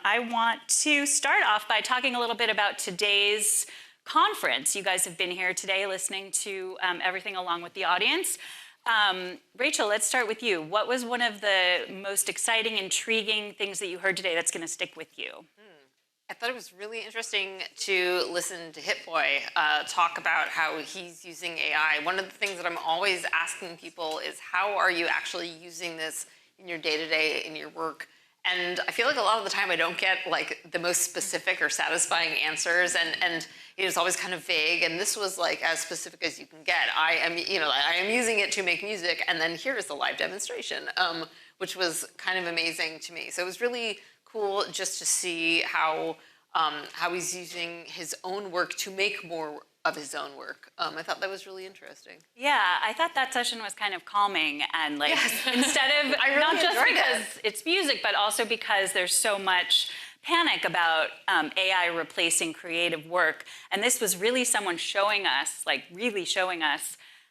I want to start off by talking a little bit about today's conference. You guys have been here today listening to everything along with the audience. Rachel, let's start with you. What was one of the most exciting, intriguing things that you heard today that's going to stick with you? I thought it was really interesting to listen to Hit Boy talk about how he's using AI. One of the things that I'm always asking people is, how are you actually using this in your day-to-day, in your work? And I feel like a lot of the time I don't get like the most specific or satisfying answers, and it's always kind of vague. And this was like as specific as you can get. I am using it to make music, and then here's the live demonstration, which was kind of amazing to me. So it was really cool just to see how he's using his own work to make more of his own work. I thought that was really interesting. Yeah, I thought that session was kind of calming, and like instead of not just because it's music, but also because there's so much panic about AI replacing creative work. And this was really someone showing us,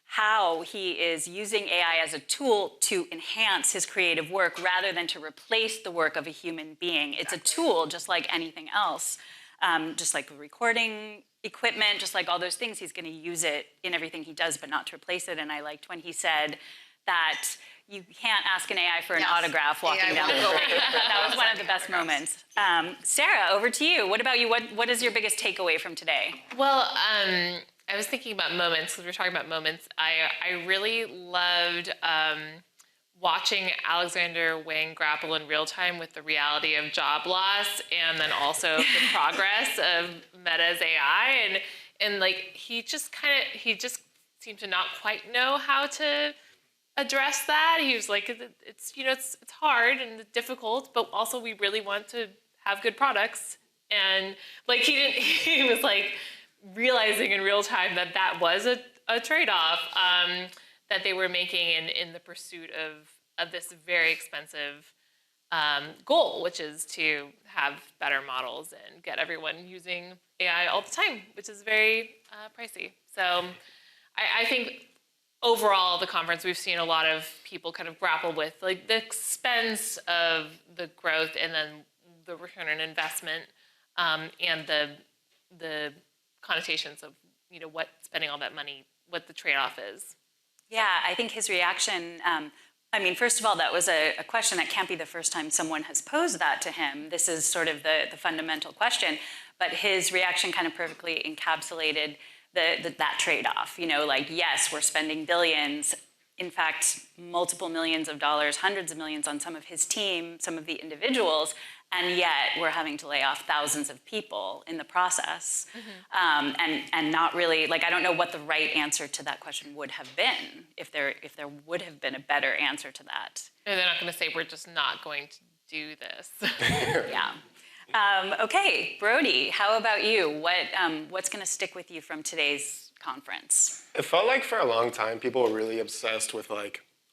how he is using AI as a tool to enhance his creative work rather than to replace the work of a human being. It's a tool just like anything else, just like recording equipment, just like all those things. He's going to use it in everything he does, but not to replace it. And I liked when he said that you can't ask an AI for an autograph walking down the street. That was one of the best moments. Sarah, over to you. What about you? What is your biggest takeaway from today? Well, I was thinking about moments, because we were talking about moments. I really loved watching Alexander Wang grapple in real time with the reality of job loss, and then also the progress of Meta's AI, and like he just seemed to not quite know how to address that. He was like, it's hard and difficult, but also we really want to have good products, and like he was like realizing in real time that was a trade-off that they were making in the pursuit of this very expensive goal, which is to have better models and get everyone using AI all the time, which is very pricey. So I think overall, the conference, we've seen a lot of people kind of grapple with like the expense of the growth and then the return on investment, and the connotations of what spending all that money, what the trade-off is. Yeah, I think his reaction, first of all, that was a question that can't be the first time someone has posed that to him. This is sort of the fundamental question, but his reaction kind of perfectly encapsulated that trade-off. Yes, we're spending billions, in fact, multiple millions of dollars, hundreds of millions on some of his team, some of the individuals, and yet we're having to lay off thousands of people in the process. And not really, I don't know what the right answer to that question would have been, if there would have been a better answer to that. And they're not going to say, we're just not going to do this. Yeah. Okay, Brody, how about you? What's going to stick with you from today's conference? It felt like for a long time, people were really obsessed with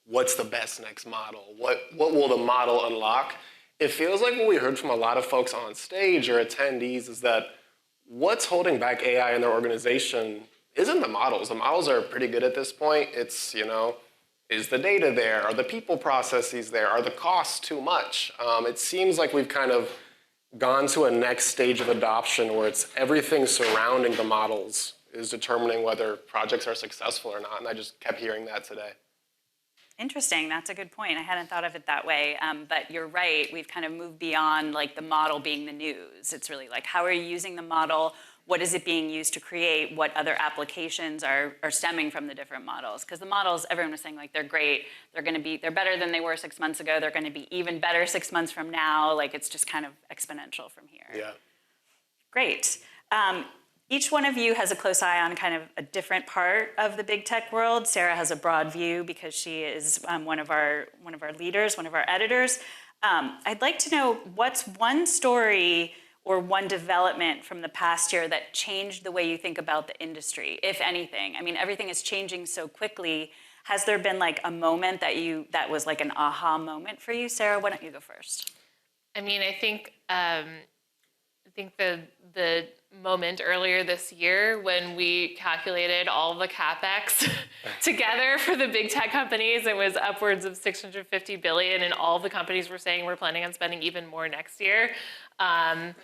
what's the best next model? What will the model unlock? It feels like what we heard from a lot of folks on stage or attendees is that what's holding back AI in their organization isn't the models. The models are pretty good at this point. It's, is the data there? Are the people processes there? Are the costs too much? It seems like we've kind of gone to a next stage of adoption where it's everything surrounding the models is determining whether projects are successful or not. And I just kept hearing that today. Interesting. That's a good point. I hadn't thought of it that way. But you're right. We've kind of moved beyond the model being the news. It's really how are you using the model? What is it being used to create? What other applications are stemming from the different models? Because the models, everyone was saying they're great. They're better than they were 6 months ago. They're going to be even better 6 months from now. It's just kind of exponential from here. Yeah. Great. Each one of you has a close eye on kind of a different part of the big tech world. Sarah has a broad view because she is one of our leaders, one of our editors. I'd like to know what's one story or one development from the past year that changed the way you think about the industry, if anything. Everything is changing so quickly. Has there been a moment that was an aha moment for you? Sarah, why don't you go first? I think the moment earlier this year when we calculated all the CapEx together for the big tech companies, it was upwards of $650 billion, and all the companies were saying we're planning on spending even more next year. And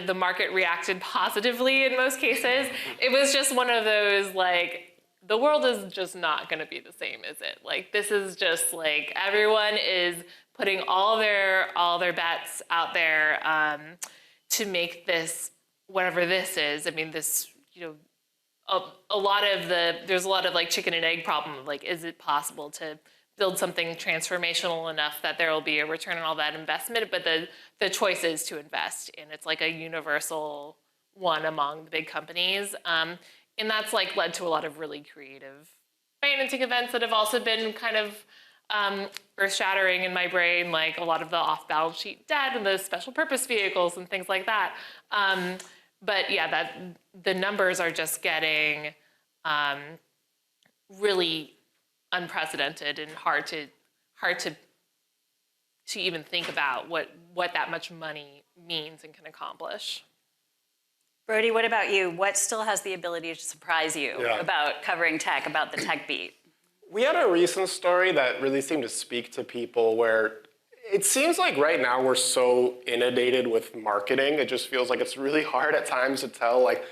the market reacted positively in most cases. It was just one of those, like, the world is just not going to be the same, is it? Like, this is just like everyone is putting all their bets out there to make this whatever this is. I mean, this, you know, there's a lot of like chicken and egg problem of like, is it possible to build something transformational enough that there will be a return on all that investment? But the choice is to invest, and it's like a universal one among the big companies. And that's like led to a lot of really creative financing events that have also been kind of earth-shattering in my brain, like a lot of the off-balance sheet debt and the special purpose vehicles and things like that. But yeah, that the numbers are just getting really unprecedented and hard to even think about what that much money means and can accomplish. Brody, what about you? What still has the ability to surprise you about covering tech, about the tech beat? We had a recent story that really seemed to speak to people where it seems like right now we're so inundated with marketing. It just feels like it's really hard at times to tell like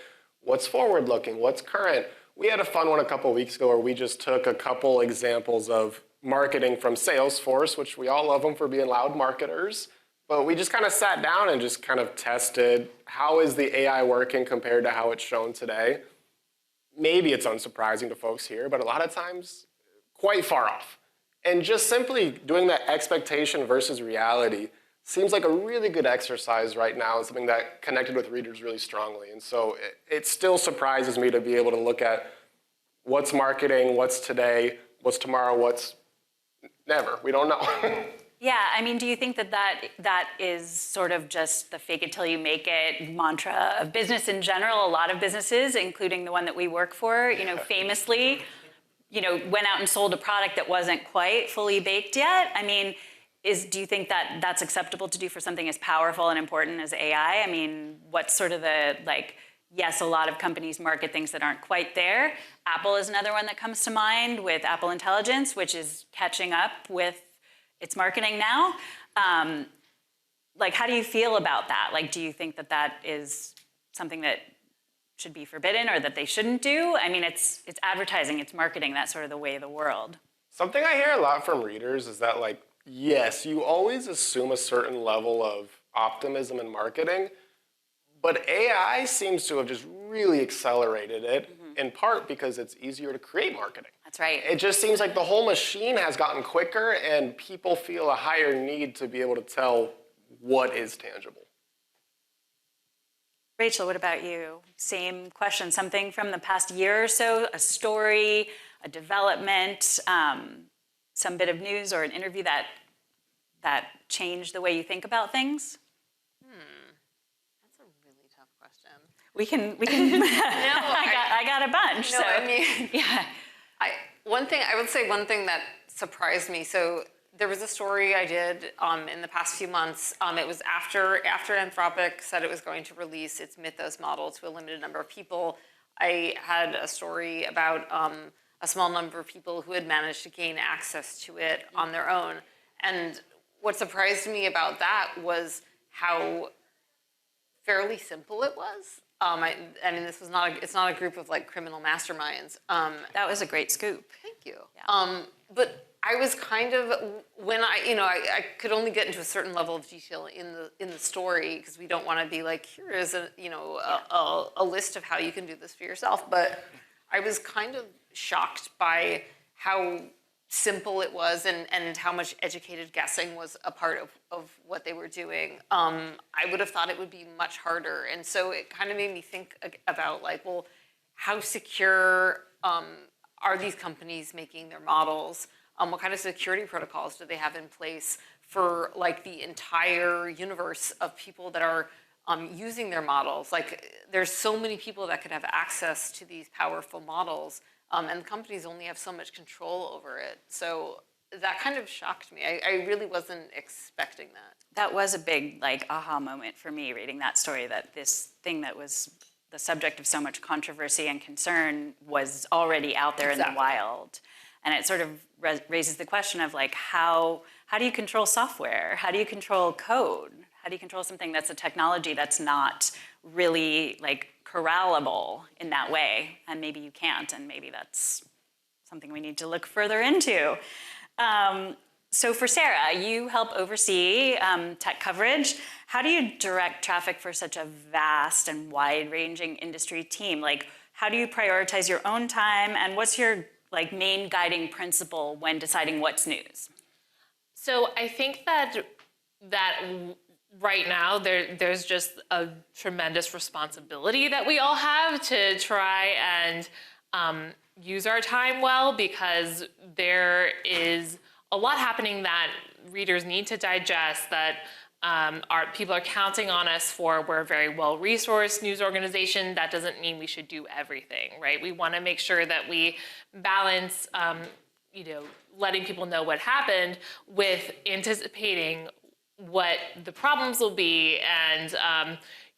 what's forward-looking, what's current. We had a fun one a couple weeks ago where we just took a couple examples of marketing from Salesforce, which we all love them for being loud marketers. But we just kind of sat down and just kind of tested how is the AI working compared to how it's shown today. Maybe it's unsurprising to folks here, but a lot of times quite far off. And just simply doing that expectation versus reality seems like a really good exercise right now and something that connected with readers really strongly. And so it still surprises me to be able to look at what's marketing, what's today, what's tomorrow, what's never. We don't know. Yeah, I mean, do you think that is sort of just the fake it till you make it mantra of business in general? A lot of businesses, including the one that we work for, you know, famously, you know, went out and sold a product that wasn't quite fully baked yet. I mean, do you think that that's acceptable to do for something as powerful and important as AI? I mean, what's sort of the, like, yes, a lot of companies market things that aren't quite there. Apple is another one that comes to mind with Apple Intelligence, which is catching up with its marketing now. Like, how do you feel about that? Like, do you think that that is something that should be forbidden or that they shouldn't do? I mean, it's advertising, it's marketing, that's sort of the way of the world. Something I hear a lot from readers is that, like, yes, you always assume a certain level of optimism in marketing, but AI seems to have just really accelerated it, in part because it's easier to create marketing. That's right. It just seems like the whole machine has gotten quicker and people feel a higher need to be able to tell what is tangible. Rachel, what about you? Same question, something from the past year or so, a story, a development, some bit of news or an interview that changed the way you think about things? That's a really tough question. We can. No, I got a bunch. No, so. I mean, yeah. I would say one thing that surprised me. So there was a story I did in the past few months. It was after Anthropic said it was going to release its Mythos model to a limited number of people. I had a story about a small number of people who had managed to gain access to it on their own. And what surprised me about that was how fairly simple it was. I mean, it's not a group of like criminal masterminds. That was a great scoop. Thank you. Yeah. But I was kind of, when I could only get into a certain level of detail in the story because we don't want to be like, here is a list of how you can do this for yourself. But I was kind of shocked by how simple it was and how much educated guessing was a part of what they were doing. I would have thought it would be much harder. And so it kind of made me think about like, well, how secure are these companies making their models? What kind of security protocols do they have in place for like the entire universe of people that are using their models? Like there's so many people that could have access to these powerful models. And the companies only have so much control over it. So that kind of shocked me. I really wasn't expecting that. That was a big like aha moment for me reading that story, that this thing that was the subject of so much controversy and concern was already out there in the wild. And it sort of raises the question of like, how do you control software? How do you control code? How do you control something that's a technology that's not really like corrallable in that way? And maybe you can't, and maybe that's something we need to look further into. So for Sarah, you help oversee tech coverage. How do you direct traffic for such a vast and wide-ranging industry team? Like, how do you prioritize your own time, and what's your like main guiding principle when deciding what's news? So I think that right now there's just a tremendous responsibility that we all have to try and use our time well, because there is a lot happening that readers need to digest, that people are counting on us for. We're a very well-resourced news organization. That doesn't mean we should do everything, right? We want to make sure that we balance, letting people know what happened with anticipating what the problems will be, and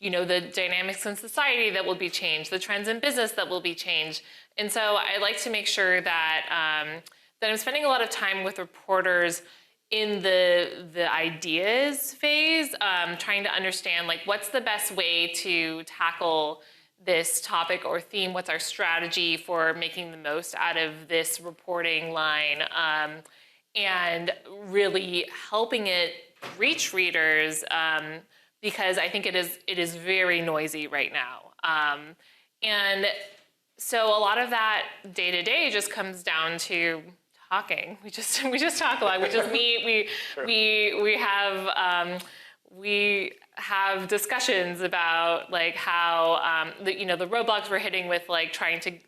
the dynamics in society that will be changed, the trends in business that will be changed. And so I like to make sure that that I'm spending a lot of time with reporters in the ideas phase, trying to understand like what's the best way to tackle this topic or theme, what's our strategy for making the most out of this reporting line, and really helping it reach readers, because I think it is very noisy right now. And so a lot of that day to day just comes down to talking. We just talk a lot. We just meet. We have discussions about like how the roadblocks we're hitting with like trying to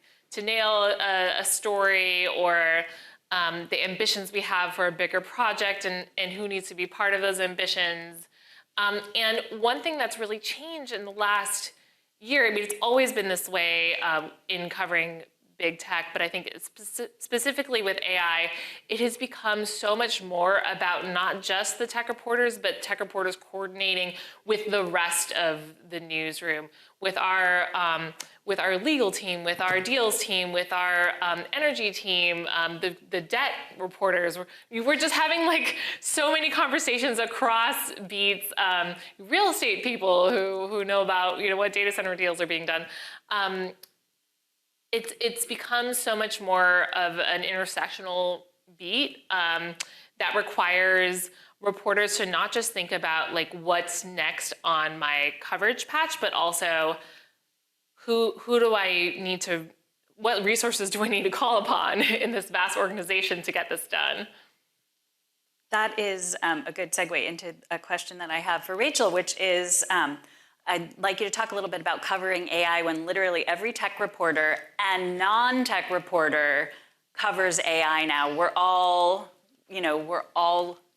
nail a story, or the ambitions we have for a bigger project, and who needs to be part of those ambitions. And one thing that's really changed in the last year, I mean, it's always been this way in covering big tech, but I think specifically with AI, it has become so much more about not just the tech reporters, but tech reporters coordinating with the rest of the newsroom, with our legal team, with our deals team, with our energy team, the debt reporters. We're just having like so many conversations across beats, real estate people who know about what data center deals are being done. It's become so much more of an intersectional beat that requires reporters to not just think about like what's next on my coverage patch, but also who do I need to, what resources do I need to call upon in this vast organization to get this done? That is a good segue into a question that I have for Rachel, which is, I'd like you to talk a little bit about covering AI when literally every tech reporter and non-tech reporter covers AI now. We're all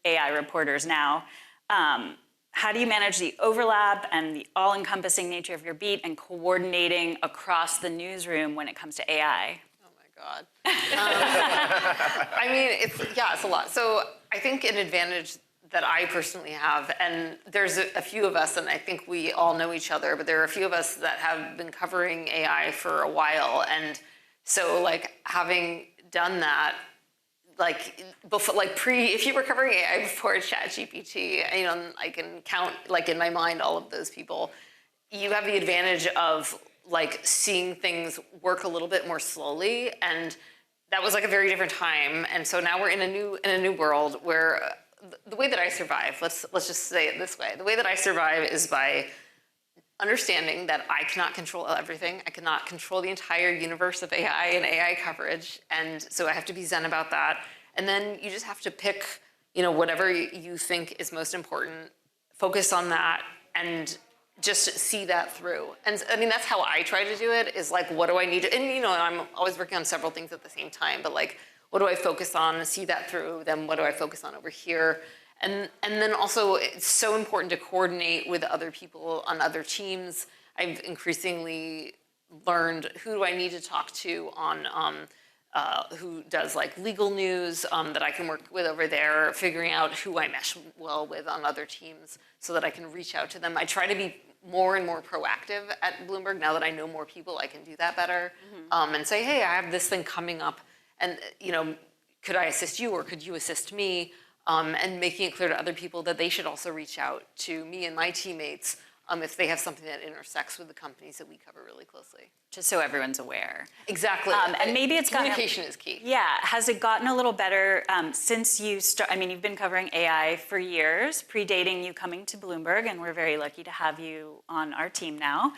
AI reporters now. How do you manage the overlap and the all-encompassing nature of your beat and coordinating across the newsroom when it comes to AI? Oh my God. I mean, it's a lot. So I think an advantage that I personally have, and there's a few of us, and I think we all know each other, but there are a few of us that have been covering AI for a while. And so like having done that, like before, if you were covering AI before ChatGPT, I can count like in my mind all of those people. You have the advantage of like seeing things work a little bit more slowly, and that was like a very different time. And so now we're in a new world where the way that I survive, let's just say it this way, the way that I survive is by understanding that I cannot control everything. I cannot control the entire universe of AI and AI coverage. And so I have to be zen about that. And then you just have to pick, whatever you think is most important, focus on that, and just see that through. And I mean, that's how I try to do it, is like, what do I need to, and I'm always working on several things at the same time, but like, what do I focus on, see that through, then what do I focus on over here? And then also, it's so important to coordinate with other people on other teams. I've increasingly learned who do I need to talk to on who does like legal news that I can work with over there, figuring out who I mesh well with on other teams so that I can reach out to them. I try to be more and more proactive at Bloomberg now that I know more people. I can do that better, and say, hey, I have this thing coming up. And, could I assist you or could you assist me? and making it clear to other people that they should also reach out to me and my teammates if they have something that intersects with the companies that we cover really closely. Just so everyone's aware. Exactly. And maybe it's gotten... Communication is key. Yeah. Has it gotten a little better since you I mean, you've been covering AI for years, predating you coming to Bloomberg, and we're very lucky to have you on our team now.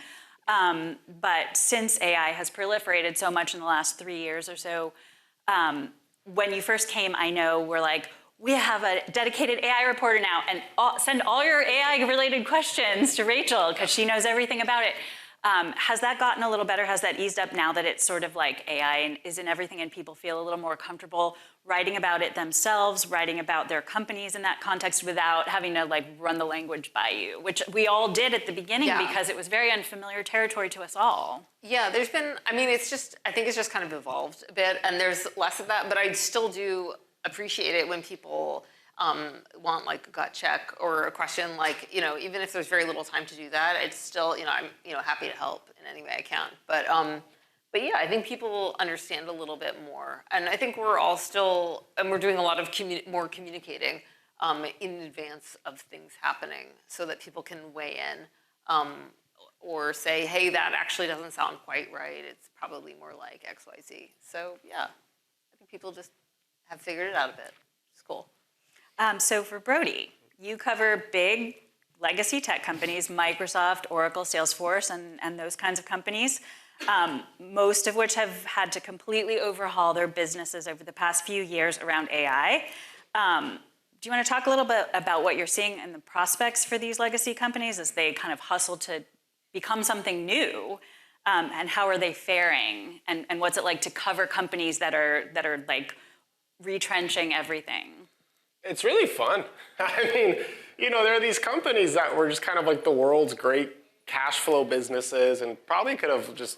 But since AI has proliferated so much in the last 3 years or so, when you first came, I know we're like, we have a dedicated AI reporter now, and send all your AI-related questions to Rachel, because she knows everything about it. Has that gotten a little better? Has that eased up now that it's sort of like AI and is in everything, and people feel a little more comfortable writing about it themselves, writing about their companies in that context without having to like run the language by you, which we all did at the beginning because it was very unfamiliar territory to us all. Yeah, there's been, I mean, I think it's just kind of evolved a bit, and there's less of that, but I still do appreciate it when people want like a gut check or a question, like, even if there's very little time to do that, it's still, I'm, happy to help in any way I can. But yeah, I think people understand a little bit more. And I think we're all still, and we're doing a lot of more communicating in advance of things happening so that people can weigh in or say, hey, that actually doesn't sound quite right. It's probably more like X, Y, Z. So yeah, I think people just have figured it out a bit. It's cool. So for Brody, you cover big legacy tech companies, Microsoft, Oracle, Salesforce, and those kinds of companies, most of which have had to completely overhaul their businesses over the past few years around AI. Do you want to talk a little bit about what you're seeing in the prospects for these legacy companies as they kind of hustle to become something new? And how are they faring? And what's it like to cover companies that are like retrenching everything? It's really fun. I mean, there are these companies that were just kind of like the world's great cash flow businesses and probably could have just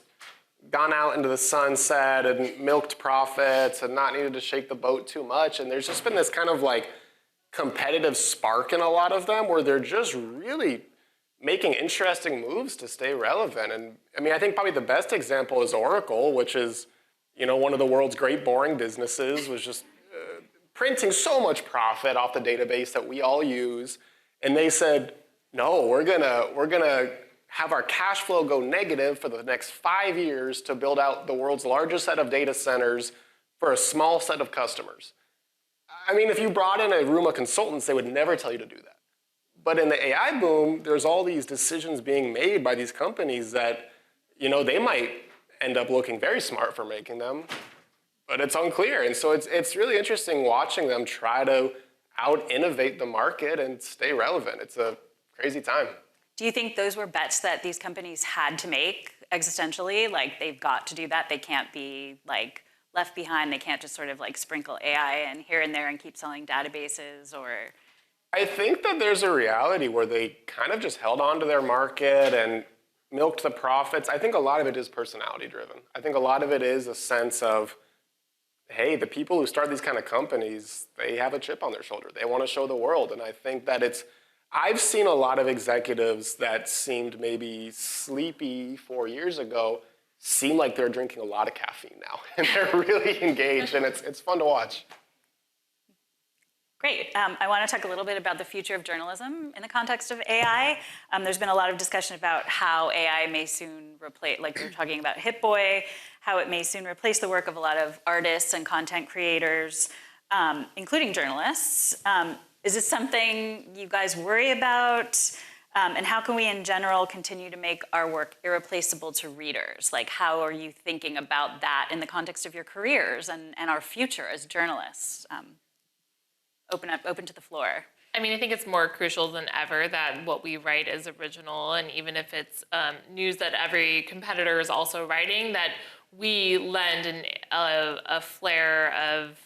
gone out into the sunset and milked profits and not needed to shake the boat too much. And there's just been this kind of like competitive spark in a lot of them where they're just really making interesting moves to stay relevant. And I mean, I think probably the best example is Oracle, which is, one of the world's great boring businesses, was just printing so much profit off the database that we all use. And they said, no, we're gonna have our cash flow go negative for the next 5 years to build out the world's largest set of data centers for a small set of customers. I mean, if you brought in a room of consultants, they would never tell you to do that. But in the AI boom, there's all these decisions being made by these companies that, they might end up looking very smart for making them, but it's unclear. And so it's really interesting watching them try to out-innovate the market and stay relevant. It's a crazy time. Do you think those were bets that these companies had to make existentially? Like, they've got to do that. They can't be like left behind. They can't just sort of like sprinkle AI in here and there and keep selling databases, or... I think that there's a reality where they kind of just held on to their market and milked the profits. I think a lot of it is personality driven. I think a lot of it is a sense of, hey, the people who start these kind of companies, they have a chip on their shoulder. They want to show the world. And I think that I've seen a lot of executives that seemed maybe sleepy 4 years ago seem like they're drinking a lot of caffeine now. And they're really engaged, and it's fun to watch. Great. I want to talk a little bit about the future of journalism in the context of AI. There's been a lot of discussion about how AI may soon replace, like we were talking about Hit Boy, how it may soon replace the work of a lot of artists and content creators, including journalists. Is this something you guys worry about? And how can we, in general, continue to make our work irreplaceable to readers? Like, how are you thinking about that in the context of your careers and our future as journalists? Open to the floor. I mean, I think it's more crucial than ever that what we write is original, and even if it's news that every competitor is also writing, that we lend a flair of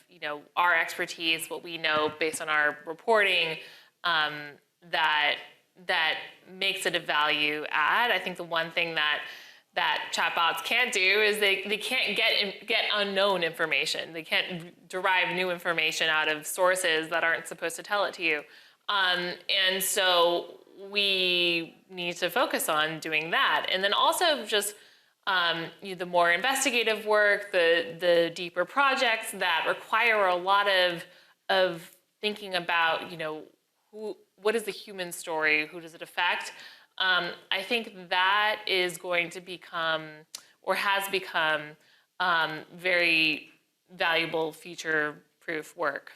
our expertise, what we know based on our reporting, that makes it a value add. I think the one thing that chatbots can't do is they can't get unknown information. They can't derive new information out of sources that aren't supposed to tell it to you. And so we need to focus on doing that. And then also just the more investigative work, the deeper projects that require a lot of thinking about, what is the human story? Who does it affect? I think that is going to become, or has become, very valuable future-proof work.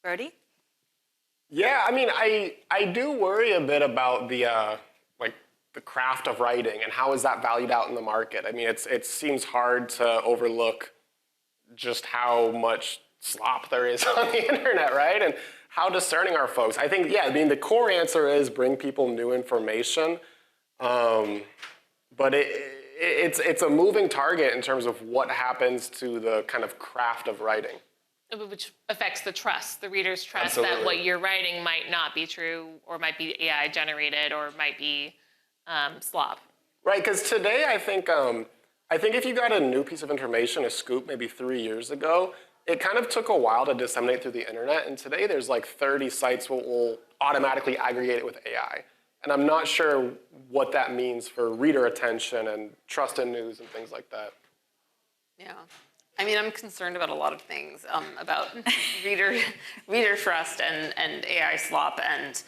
Brody? Yeah, I mean, I do worry a bit about the craft of writing and how is that valued out in the market. I mean, it seems hard to overlook just how much slop there is on the internet, right? And how discerning are folks? I think, yeah, I mean, the core answer is bring people new information, but it's a moving target in terms of what happens to the kind of craft of writing. Which affects the trust, the reader's trust Absolutely. that what you're writing might not be true, or might be AI generated, or might be slop. Right, because today I think if you got a new piece of information, a scoop, maybe 3 years ago, it kind of took a while to disseminate through the internet, and today there's like 30 sites will automatically aggregate it with AI. And I'm not sure what that means for reader attention and trust in news and things like that. Yeah. I mean, I'm concerned about a lot of things, about reader trust and AI slop and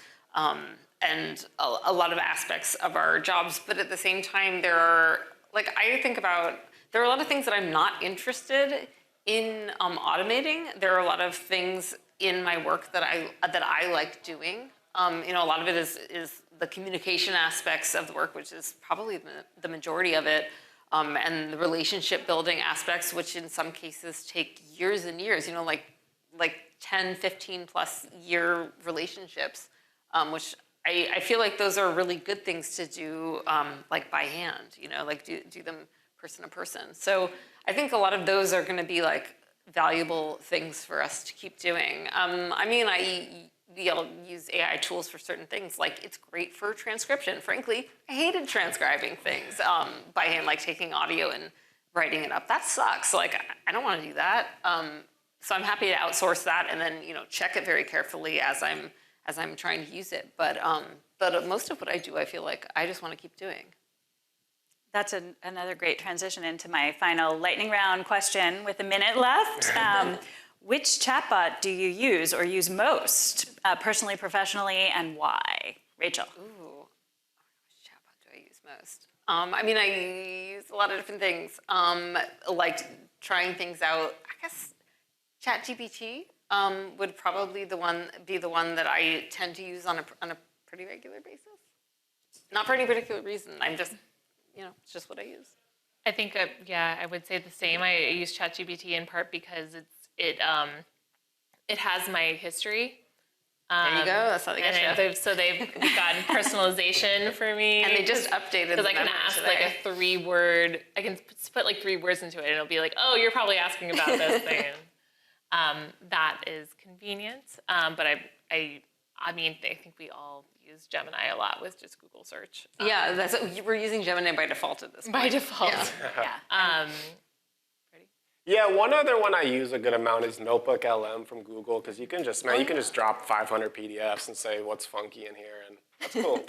a lot of aspects of our jobs. But at the same time, there are a lot of things that I'm not interested in automating. There are a lot of things in my work that I like doing. A lot of it is the communication aspects of the work, which is probably the majority of it. And the relationship building aspects, which in some cases take years and years, like 10, 15 plus year relationships, which I feel like those are really good things to do, like by hand, do them person to person. So I think a lot of those are going to be like valuable things for us to keep doing. I'll use AI tools for certain things. Like, it's great for transcription. Frankly, I hated transcribing things by hand, like taking audio and writing it up. That sucks. Like, I don't want to do that. So I'm happy to outsource that and then, check it very carefully as I'm trying to use it. But most of what I do, I feel like I just want to keep doing. That's another great transition into my final lightning round question with a minute left. Which chatbot do you use or use most, personally, professionally, and why? Rachel. Ooh, which chatbot do I use most? I use a lot of different things, like trying things out. I guess ChatGPT would probably be the one that I tend to use on a pretty regular basis. Not for any particular reason. I'm just, it's just what I use. I think, I would say the same. I use ChatGPT in part because it has my history. There you go. That's how they get you. They've gotten personalization for me. And they just updated because I can ask today. Like a 3-word. I can put like 3 words into it, and it'll be like, "Oh, you're probably asking about this thing." That is convenient. But I think we all use Gemini a lot with just Google search. Yeah, we're using Gemini by default at this point. By default. Yeah. Yeah, one other one I use a good amount is Notebook LM from Google, because you can just drop 500 PDFs and say what's funky in here, and that's cool.